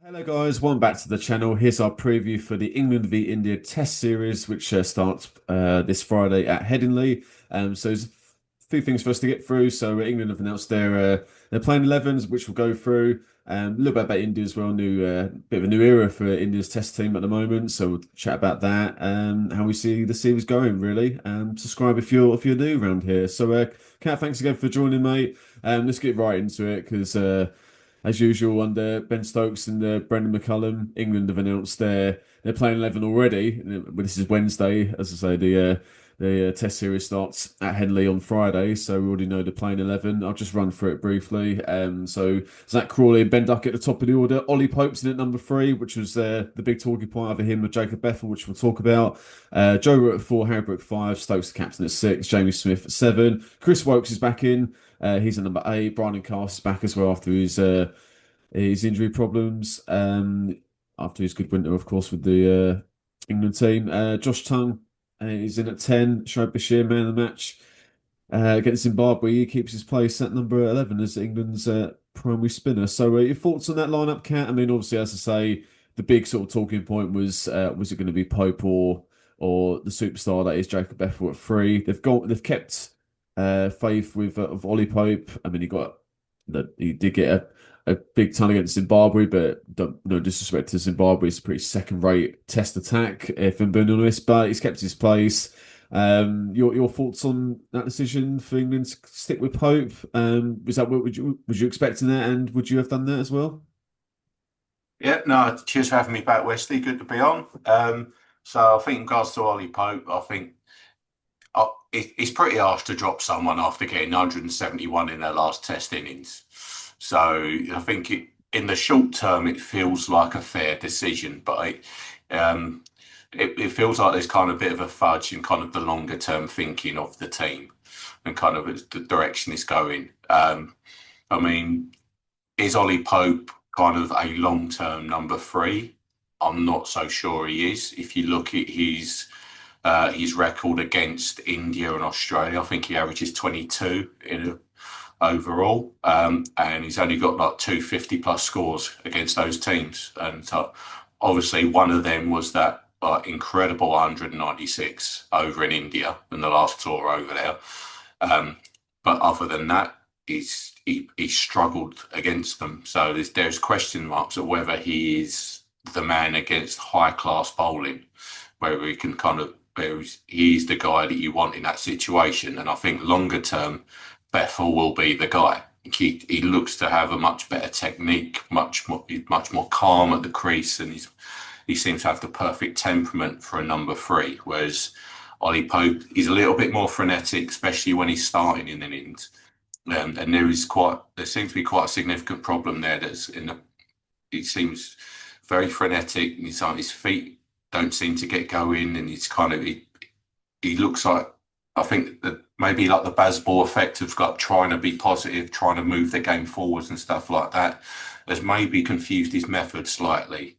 Hello guys, welcome back to the channel. Here's our preview for the England v India Test series, which starts this Friday at Headingley. So there's a few things for us to get through. So England have announced their playing 11s, which we'll go through. A little bit about India as well. New bit of a new era for India's Test team at the moment. So we'll chat about that and how we see the series going. Really, subscribe if you're new around here. So Kat, thanks again for joining, mate. Let's get right into it because. As usual, under Ben Stokes and Brendan McCullum, England have announced they're playing 11 already. This is Wednesday, as I say. The Test series starts at Henley on Friday, so we already know the playing 11. I'll just run through it briefly. So Zach Crawley and Ben Duck at the top of the order. Ollie Pope's in at number 3, which was the big talking point over him with Jacob Bethell, which we'll talk about. Joe Root at 4, Harry Brook 5, Stokes the captain at 6, Jamie Smith at 7. Chris Wokes is back in. He's at number 8. Brian Cast is back as well after his injury problems. After his good winter, of course, with the England team. Josh Tongue is in at 10. Shoaib Bashir, man of the match. Against Zimbabwe, he keeps his place at number 11 as England's primary spinner. So your thoughts on that lineup, Kat? I mean, obviously, as I say, the big sort of talking point was it going to be Pope or the superstar that is Jacob Bethell at 3? They've kept faith with of Ollie Pope. I mean, he did get a big ton against Zimbabwe, but no disrespect to Zimbabwe, it's a pretty second-rate Test attack, if I'm being honest. But he's kept his place. Your thoughts on that decision for England to stick with Pope? Was that what would you expecting that, and would you have done that as well? Yeah, no, cheers for having me back, Wesley. Good to be on. So I think in regards to Ollie Pope, I think it's pretty harsh to drop someone after getting 171 in their last Test innings. So I think in the short term, it feels like a fair decision, but it feels like there's kind of a bit of a fudge in kind of the longer term thinking of the team and kind of the direction it's going. I mean, is Ollie Pope kind of a long term number 3? I'm not so sure he is. If you look at his record against India and Australia, I think he averages 22 overall, and he's only got like 250 plus scores against those teams. And so obviously one of them was that incredible 196 over in India in the last tour over there. But other than that, he struggled against them. So there's question marks of whether he is the man against high class bowling, whether he can kind of he's the guy that you want in that situation. And I think longer term, Bethell will be the guy. He looks to have a much better technique, much more calm at the crease, and he seems to have the perfect temperament for a number 3. Whereas Ollie Pope, he's a little bit more frenetic, especially when he's starting in innings. And there seems to be quite a significant problem there. He seems very frenetic, and his feet don't seem to get going, and he looks like, I think that maybe like the Bazball effect of trying to be positive, trying to move the game forwards and stuff like that, has maybe confused his method slightly,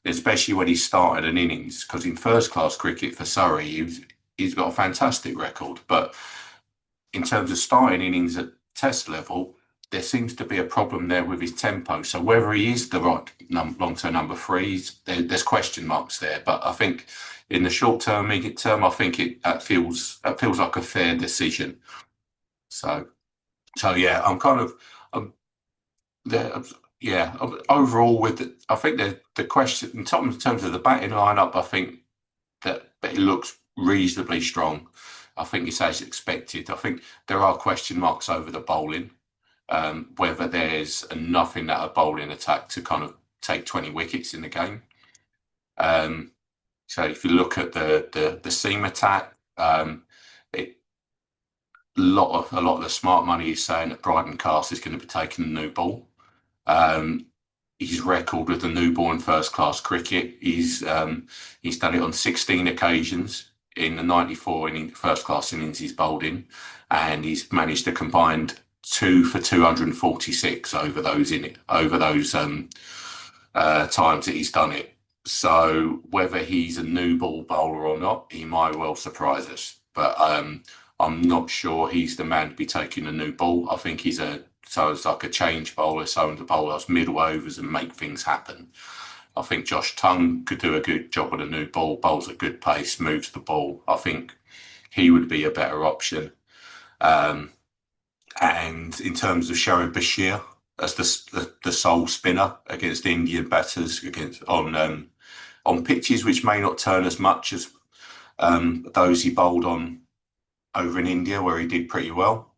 especially when he started an innings. Because in first class cricket for Surrey, he's got a fantastic record, but in terms of starting innings at Test level, there seems to be a problem there with his tempo. So whether he is the right long-term number 3, there's question marks there. But I think in the short term, medium term, I think that feels like a fair decision. So yeah, overall I think the question in terms of the batting lineup, I think that it looks reasonably strong. I think it's as expected. I think there are question marks over the bowling. Whether there's enough in that bowling attack to kind of take 20 wickets in the game. So if you look at the seam attack, a lot of the smart money is saying that Bryden Cast is going to be taking the new ball. His record with the new ball in first class cricket, he's done it on 16 occasions in the 94 first class innings he's bowled in, and he's managed to combine 2 for 246 over those times that he's done it. So whether he's a new ball bowler or not, he might well surprise us. But I'm not sure he's the man to be taking a new ball. I think he's a so it's like a change bowler, someone to bowl us middle overs and make things happen. I think Josh Tongue could do a good job with a new ball, bowls at good pace, moves the ball. I think he would be a better option. Um, and in terms of Sharad Bashir as the sole spinner against Indian batters against on pitches which may not turn as much as those he bowled on over in India, where he did pretty well.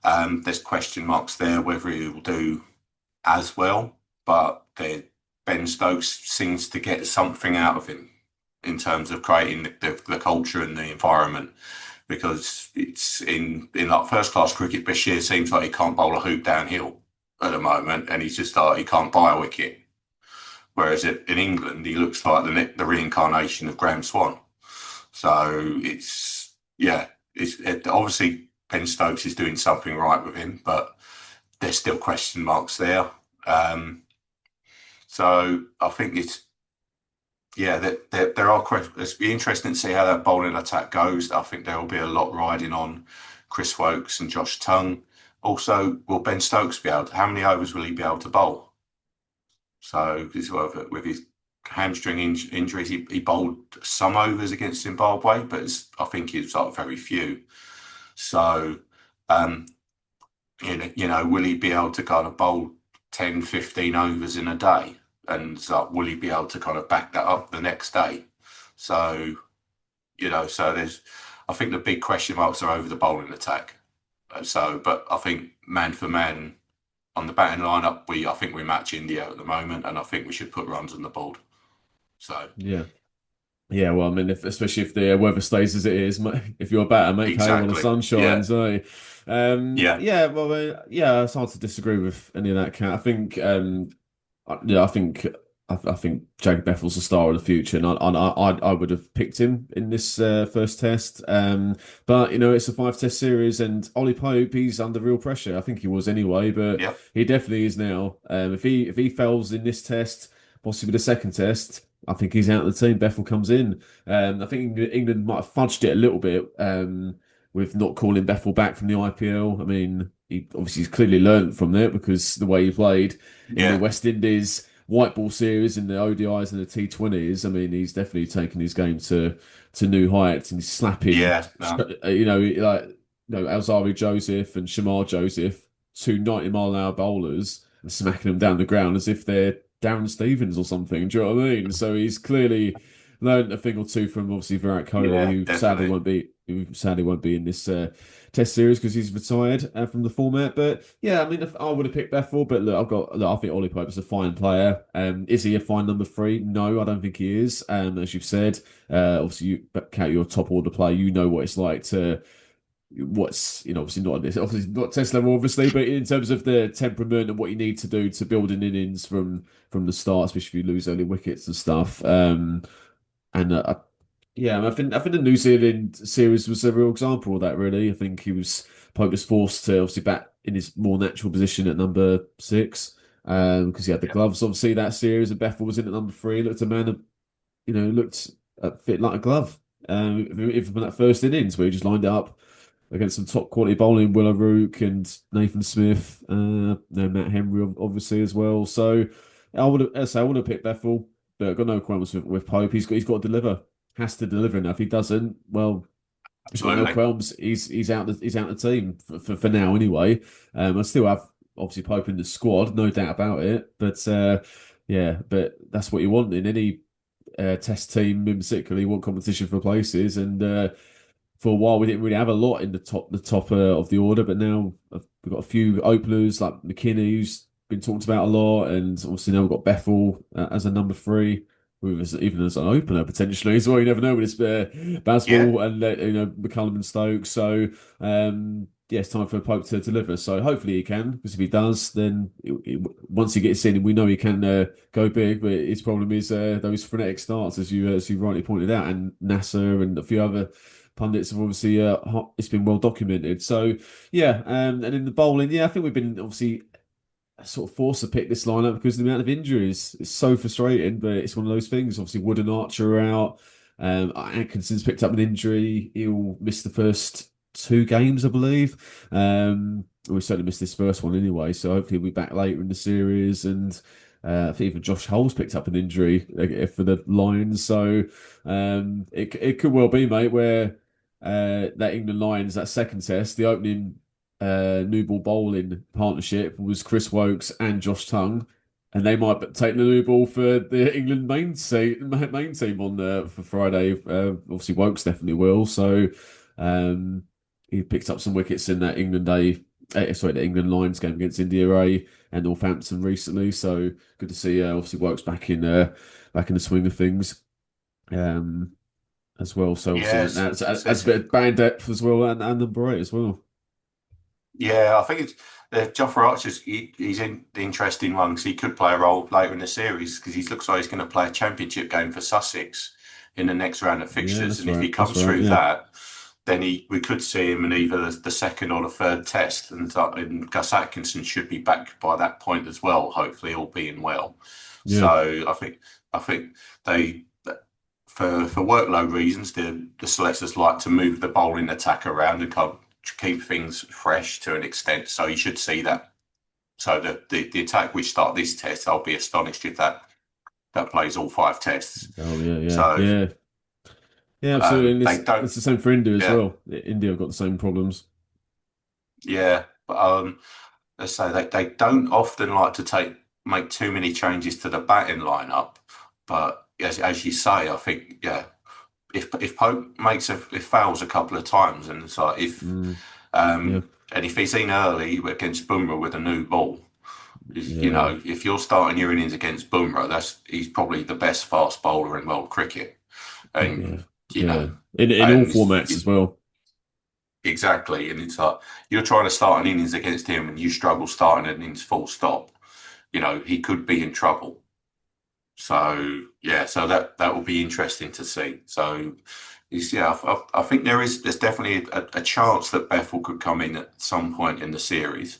There's question marks there whether he will do as well, but Ben Stokes seems to get something out of him in terms of creating the culture and the environment. Because it's in like first class cricket, Bashir seems like he can't bowl a hoop downhill at the moment, and he's just like he can't buy a wicket. Whereas in England, he looks like the reincarnation of Graham Swan. So obviously Ben Stokes is doing something right with him, but there's still question marks there. So I think there are questions. It's be interesting to see how that bowling attack goes. I think there will be a lot riding on Chris Woakes and Josh Tongue. Also, will Ben Stokes be able to, how many overs will he be able to bowl? So with his hamstring injuries, he bowled some overs against Zimbabwe, but I think it's like very few. So, will he be able to kind of bowl 10, 15 overs in a day? And will he be able to kind of back that up the next day? So, I think the big question marks are over the bowling attack. But I think man for man on the batting lineup, I think we match India at the moment, and I think we should put runs on the board. So Yeah. Yeah, well, I mean, especially if the weather stays as it is, if you're a batter, make hay while the exactly, sun shines, eh? yeah, Yeah, well, yeah, it's hard to disagree with any of that, Cat. I think, I think, I think Jacob Bethell's the star of the future, and I would have picked him in this first test. But it's a five-test series, and Ollie Pope, he's under real pressure. I think he was anyway, but yeah, he definitely is now. If he fails in this test, possibly the second test, I think he's out of the team. Bethell comes in. I think England might have fudged it a little bit with not calling Bethell back from the IPL. I mean, he's clearly learned from that because the way he played in the yeah, West Indies white ball series in the ODIs and the T20s. I mean, he's definitely taken his game to new heights and he's slapping, yeah, no, Alzari Joseph and Shamar Joseph, two 90-mile-an-hour bowlers, and smacking them down the ground as if they're Darren Stevens or something. Do you know what I mean? So he's clearly learned a thing or two from obviously Virat Kohli, yeah, who definitely. sadly won't be in this Test series because he's retired from the format. But yeah, I mean, I would have picked Bethell, but look, I think Ollie Pope is a fine player. Is he a fine number three? No, I don't think he is. As you've said, obviously you count your top order player. You know what it's like to obviously not this, obviously not test level, obviously, but in terms of the temperament and what you need to do to build an innings from the start, especially if you lose early wickets and stuff. And yeah, I think the New Zealand series was a real example of that. Really, I think Pope was forced to obviously bat in his more natural position at number six because he had the Yeah, gloves. Obviously, that series, and Bethell was in at number three. Looked a man, looked fit like a glove. Even from that first innings where he just lined it up against some top quality bowling, Willow Rook and Nathan Smith, Matt Henry obviously as well. So I would have picked Bethell, but I've got no qualms with Pope. He's got to deliver, has to deliver. Now if he doesn't, well, he's got no absolutely. qualms. He's out the team for now anyway. I still have obviously Pope in the squad, no doubt about it. But yeah, but that's what you want in any test team, in particular. You want competition for places and. For a while, we didn't really have a lot in the top of the order, but now we've got a few openers like McKinney, who's been talked about a lot, and obviously now we've got Bethell as a number three, even as an opener potentially as well. You never know with this Yeah, Basball and McCullum and Stokes. So yeah, it's time for Pope to deliver. So hopefully he can, because if he does, then once he gets in, we know he can go big. But his problem is those frenetic starts, as you rightly pointed out, and Nasser and a few other pundits have obviously it's been well documented. So yeah, and in the bowling, yeah, I think we've been obviously sort of forced to pick this lineup because of the amount of injuries. It's so frustrating, but it's one of those things. Obviously, Wood and Archer are out. Atkinson's picked up an injury. He'll miss the first two games, I believe. we certainly missed this first one anyway. So hopefully he'll be back later in the series. And I think even Josh Hull's picked up an injury for the Lions. So it could well be, mate, where that England Lions, that second test, the opening new ball bowling partnership was Chris Wokes and Josh Tongue. And they might take the new ball for the England main team on for Friday. Obviously, Wokes definitely will. So he picked up some wickets in that the England Lions game against India A and Northampton recently. So good to see. Obviously, Wokes back in the swing of things as well. So obviously Yes, that's a bit of band depth as well, and number 8 as well. yeah, I think it's Jofra Archer's. He's in the interesting one because he could play a role later in the series because he looks like he's going to play a championship game for Sussex in the next round of Yeah, fixtures, that's and if he right. That's comes right. through Yeah, that, then we could see him in either the second or the third test, and Gus Atkinson should be back by that point as well. Hopefully, all being well. yeah, So I think they. For workload reasons, the selectors like to move the bowling attack around and keep things fresh to an extent. So you should see that. So the attack which start this test, I'll be astonished if that plays all 5 tests. oh yeah, yeah, So yeah, yeah, absolutely. And they it's don't, the same for India as yeah, well. India have got the same problems. yeah. But let's say they don't often like to make too many changes to the batting lineup. But as you say, I think yeah, if Pope if fails a couple of times, and it's like Mm, yeah, and if he's in early against Bumrah with a new ball, yeah, if you're starting your innings against Bumrah, he's probably the best fast bowler in world cricket, oh and yeah, you yeah. know, In all and formats as well. exactly, and it's like you're trying to start an innings against him, and you struggle starting an innings full stop. He could be in trouble. So yeah, so that will be interesting to see. So yeah, I think there's definitely a chance that Bethell could come in at some point in the series,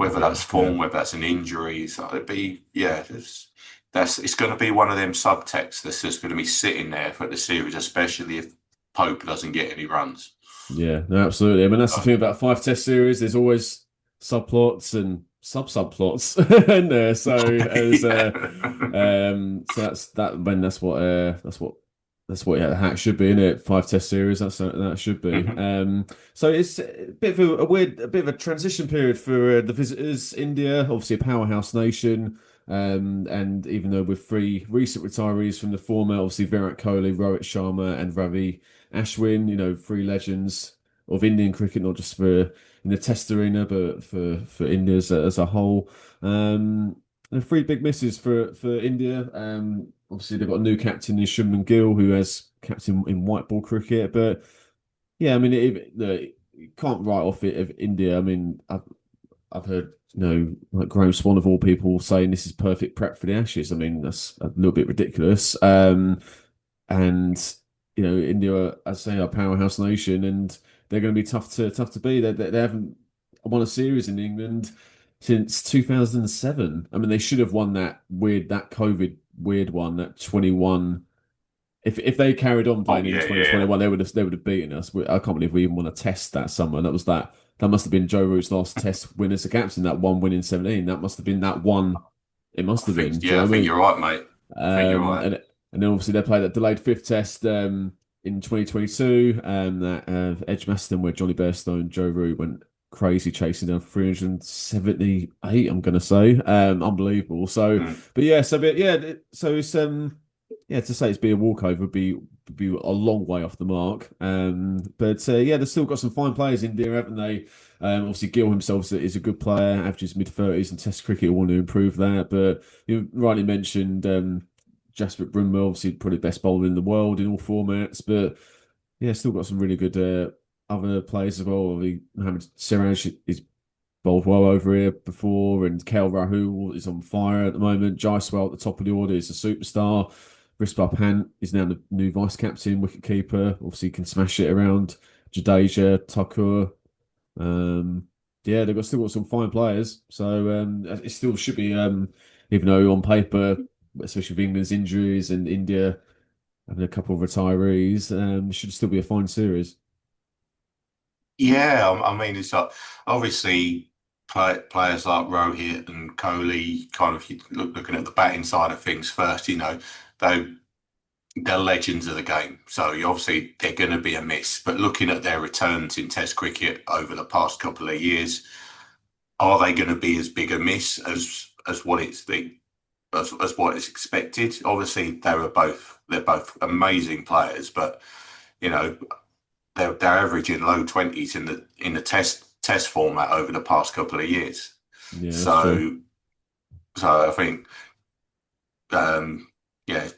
Oh whether yeah, that's yeah, form, whether that's an injury. So it'd be yeah, it's going to be one of them subtexts that's just going to be sitting there for the series, especially if Pope doesn't get any runs. yeah. No, absolutely. I mean, that's the Uh, thing about 5 test series. There's always subplots and subplots in there. yeah. So that's that. When that's what yeah, the hack should be in it. 5 test series. That should be. Mhm. So it's a bit of a bit of a transition period for the visitors. India, obviously a powerhouse nation. And even though with 3 recent retirees from the former, obviously Virat Kohli, Rohit Sharma, and Ravi Ashwin, 3 legends of Indian cricket, not just for in the Test arena, but for India as a whole. And 3 big misses for India. Obviously they've got a new captain in Shubman Gill, who has captain in white ball cricket. But yeah, I mean, you can't write off it of India. I mean, I've heard, like Graham Swan of all people saying this is perfect prep for the Ashes. I mean, that's a little bit ridiculous. And India, as I say, are a powerhouse nation, and they're going to be tough to beat. They haven't won a series in England since 2007. I mean, they should have won that COVID weird one, that 21. If they carried on Oh playing in yeah, yeah. 2021, they would have beaten us. I can't believe we even won a test that summer. That must have been Joe Root's last test win as a captain. That one win in 17. That must have been that one. It must have been. Do you I know what I think mean? you're right, mate. I think you're right. And then obviously they played that delayed 5th test in 2022, that Edgbaston where Johnny Bairstow, Joe Root went crazy chasing down 378. I'm gonna say, unbelievable. So, Mm. but yeah, so it's yeah, to say it's be a walkover would be a long way off the mark. But yeah, they've still got some fine players in there, haven't they? Obviously, Gill himself is a good player, averages mid 30s, and Test cricket will want to improve that. But you rightly mentioned Jasprit Bumrah, obviously probably best bowler in the world in all formats. But yeah, still got some really good other players as well. Mohammad Siraj is bowled well over here before, and KL Rahul is on fire at the moment. Jaiswal at the top of the order is a superstar. Rishabh Pant is now the new vice captain, wicket keeper. Obviously, can smash it around Jadeja, Thakur. Um, yeah, they've still got some fine players, so it still should be. Even though on paper, especially with England's injuries and India having a couple of retirees, should still be a fine series. Yeah, I mean, it's like obviously players like Rohit and Kohli, kind of looking at the batting side of things first, they they're legends of the game. So obviously they're going to be a miss. But looking at their returns in Test cricket over the past couple of years, are they going to be as big a miss as what it's the as what is expected? Obviously, they're both amazing players, but you know they're averaging low twenties in the test format over the past couple of years. Yeah, that's true. So I think um, yeah,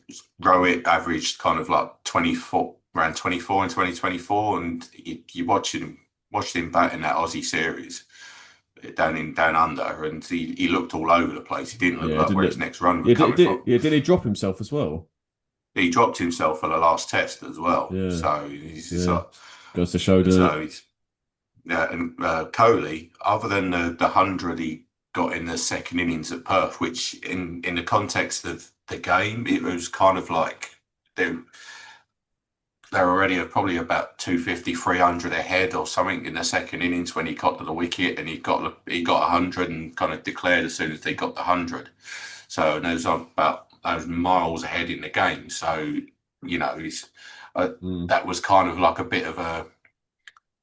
Rohit averaged kind of like 24, around 24 in 2024, and you watched him bat in that Aussie series down under, and he looked all over the place. He didn't look Yeah, like didn't where his it? next run was Yeah, coming from. did he drop himself as well? He dropped himself for the last test as well, Yeah, so he's just yeah. like, Goes to show, doesn't so it? he's yeah. And Kohli, other than the 100 he got in the second innings at Perth, which in the context of the game, it was kind of like they they're already probably about 250, 300 ahead or something in the second innings when he got to the wicket, and he got 100 and kind of declared as soon as they got the 100. So and those are about those miles ahead in the game. So he's Mm. that was kind of like a bit of a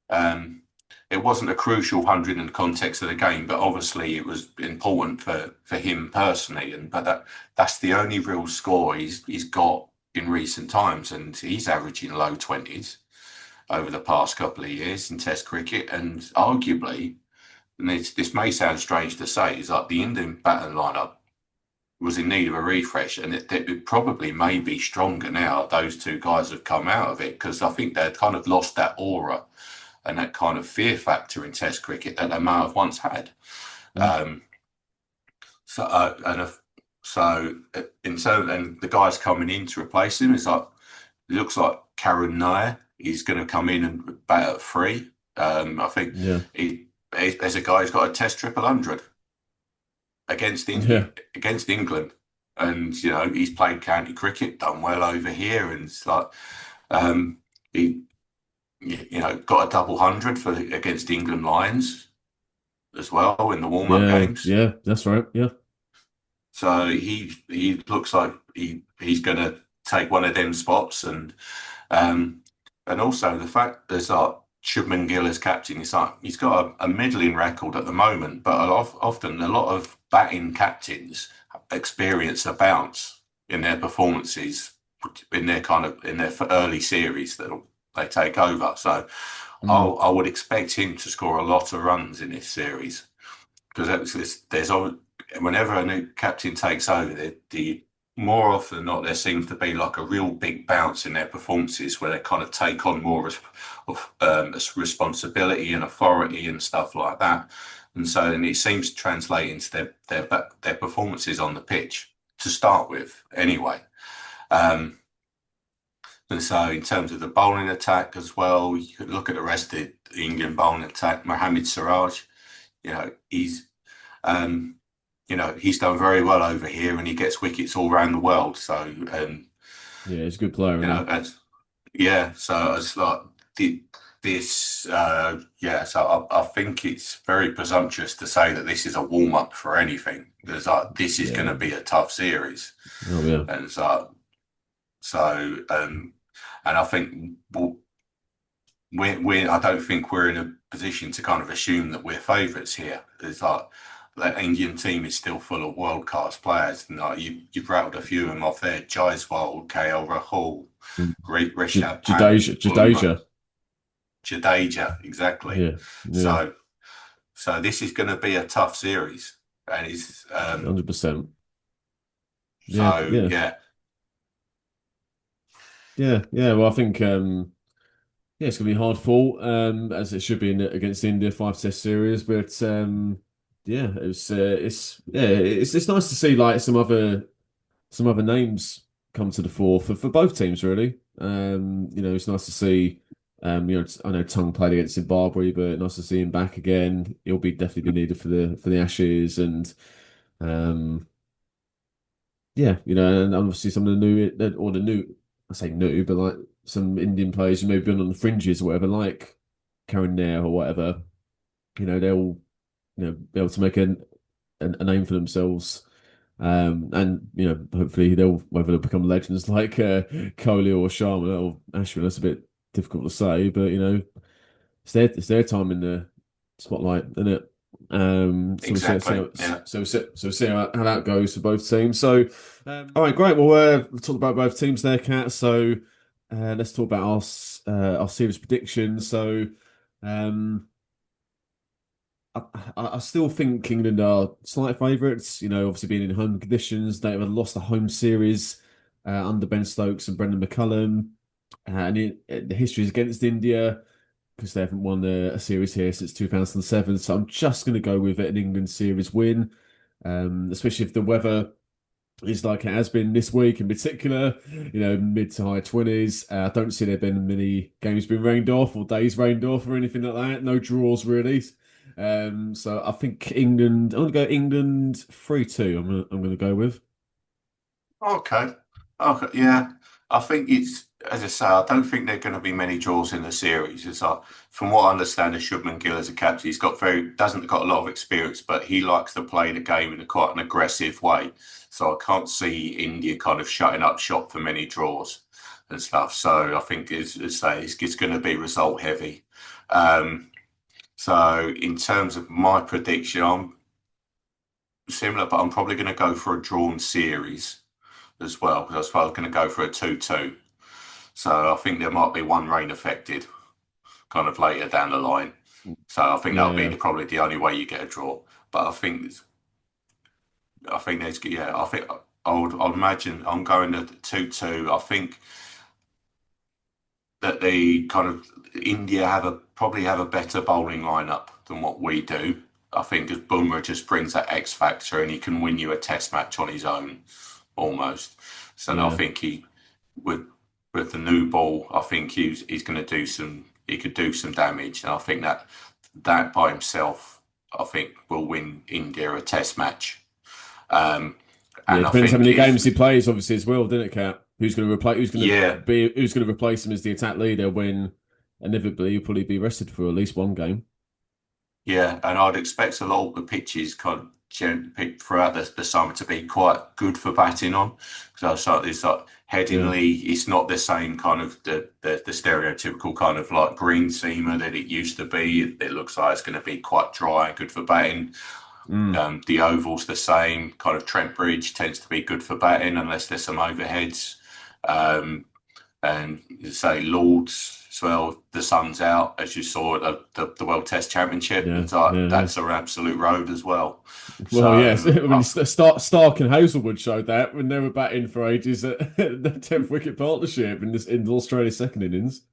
um, it wasn't a crucial 100 in the context of the game, but obviously it was important for him personally. And but that's the only real score he's got in recent times, and he's averaging low twenties over the past couple of years in Test cricket. And arguably, and this may sound strange to say, is like the Indian batting lineup was in need of a refresh, and it probably may be stronger now. Those two guys have come out of it because I think they'd kind of lost that aura and that kind of fear factor in Test cricket that they may have once had. Mm. Um, so and if, so in so and the guys coming in to replace him is like it looks like Karun Nair. He's going to come in and bat at three. I think Yeah, there's a guy who's got a Test triple hundred yeah, against England, and he's played county cricket, done well over here, and it's like um, he got a double hundred for against the England Lions as well in the warm up yeah, games. yeah. That's right. Yeah, So he looks like he's going to take one of them spots, um, and also the fact there's like Shubman Gill as captain. It's like he's got a middling record at the moment, but often a lot of batting captains experience a bounce in their performances in their early series that they take over. So mm. I would expect him to score a lot of runs in this series because whenever a new captain takes over, the more often than not, there seems to be like a real big bounce in their performances where they kind of take on more of responsibility and authority and stuff like that. And it seems to translate into their performances on the pitch to start with, anyway. Um, and so, in terms of the bowling attack as well, you could look at the rest of the Indian bowling attack. Mohammad Siraj, you know, he's um, he's done very well over here, and he gets wickets all around the world. So, Yeah. He's a good player, isn't that's yeah. So it's like this, yeah. So I think it's very presumptuous to say that this is a warm up for anything. There's like this he? is going Yeah. to be a tough series, Oh yeah. and so and I think we I don't think we're in a position to kind of assume that we're favourites here. It's like that Indian team is still full of world class players. And like you've rattled a few of them off there: Jaiswal, KL Rahul, Mm. Rishabh Pant, Bumrah, Jadeja. Jadeja. Exactly. Yeah, yeah, So this is going to be a tough series, and it's 100%. Yeah, so yeah, yeah. yeah, yeah. Well, I think yeah, it's gonna be hard fought, as it should be against India five test series. But yeah, it's nice to see like some other names come to the fore for both teams really. It's nice to see. I know Tung played against Zimbabwe, but nice to see him back again. He'll be definitely be needed for the Ashes, and um, yeah, and obviously some of the new, I say new, but like some Indian players who maybe been on the fringes or whatever, like Karen Nair or whatever, they'll be able to make a name for themselves. And hopefully whether they'll become legends like Kohli or Sharma or Ashwin. That's a bit difficult to say, but it's their time in the spotlight, isn't it? So we'll see, Exactly. Yeah. we'll see how that goes for both teams. So, all right, great. Well, we've talked about both teams there, Kat. So, let's talk about our series predictions. So, um, I still think England are slight favourites. Obviously being in home conditions, they have lost the home series under Ben Stokes and Brendan McCullum, the history is against India because they haven't won a series here since 2007. So I'm just going to go with an England series win, especially if the weather is like it has been this week in particular, mid to high 20s. I don't see there been many games being rained off or days rained off or anything like that. No draws really. So I think England. I'm going to go England 3-2. I'm going to go with. Okay. Okay. Yeah. I think it's, as I say, I don't think there are going to be many draws in the series. From what I understand of Shubman Gill as a captain, he's doesn't got a lot of experience, but he likes to play the game in quite an aggressive way. So I can't see India kind of shutting up shop for many draws and stuff. So I think, as I say, it's going to be result heavy. So in terms of my prediction, I'm similar, but I'm probably going to go for a drawn series as well, because I was going to go for a 2-2. So I think there might be one rain affected kind of later down the line. So I think that'll be Yeah, probably the only way you get a draw. But I think there's, yeah, I think I'd imagine I'm going to 2-2. I think that the kind of India probably have a better bowling lineup than what we do. I think as Bumrah just brings that X factor and he can win you a test match on his own almost. So I yeah, think with with the new ball, I think he's going to he could do some damage, and I think that by himself, I think will win India a test match. Um, yeah. It and I depends how think many if games he plays, obviously as well, doesn't it, Cat? Who's going to replace? yeah, Who's going to replace him as the attack leader when inevitably he'll probably be rested for at least one game. yeah, and I'd expect a lot of the pitches kind of throughout the summer to be quite good for batting on. Because it's like Yeah, Headingley, it's not the same kind of the stereotypical kind of like green seamer that it used to be. It looks like it's going to be quite dry and good for batting. mm, The oval's the same. Kind of Trent Bridge tends to be good for batting unless there's some overheads. Um, and you say Lords as well. The sun's out, as you saw at the World Test Championship. yeah, It's like yeah, yeah. that's an absolute road as well. Well, yes. So I mean, Stark and Hazelwood showed that when they were batting for ages at the 10th wicket partnership in Australia's second innings.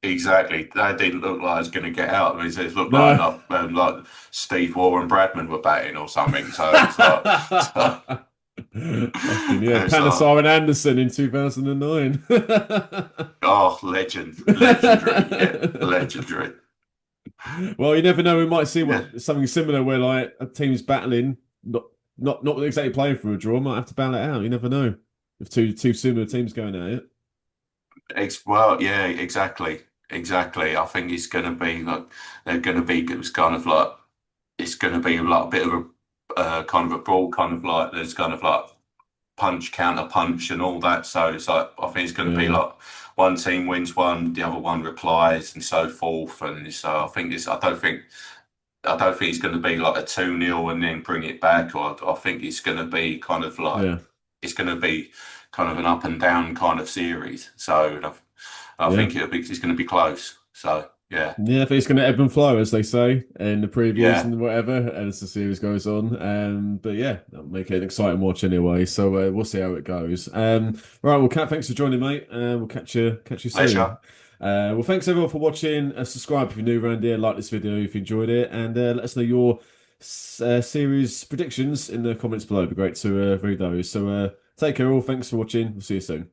exactly, that didn't look like it's going to get out. I mean, it looked like No. like Steve Waugh and Bradman were batting or something. So it's like, Fucking yeah, it's like Panesar and Anderson in 2009. oh, legendary, yeah, legendary. Well, you never know. We might see Yeah. something similar where like a team's battling, not exactly playing for a draw, might have to battle it out. You never know if two similar teams going at it. Well, yeah, exactly. I think it's going to be like they're going to be. It was kind of like it's going to be like a bit of a kind of a brawl, kind of like there's kind of like punch, counter punch, and all that. So it's like I think it's going to be Yeah, like one team wins one, the other one replies, and so forth. And so I think it's. I don't think it's going to be like a 2-0 and then bring it back. Or I think it's going to be kind of like yeah, it's going to be kind of an up and down kind of series. So I yeah. think it's going to be close. So yeah, Yeah, I think it's going to ebb and flow, as they say in the previews yeah, and whatever, as the series goes on. But yeah, that'll make it an exciting watch anyway. So we'll see how it goes. Right, well, Kat, thanks for joining, mate. We'll catch you soon. pleasure. Well, thanks everyone for watching. Subscribe if you're new around here. Like this video if you enjoyed it, and let us know your series predictions in the comments below. It'd be great to read those. So take care, all. Thanks for watching. We'll see you soon.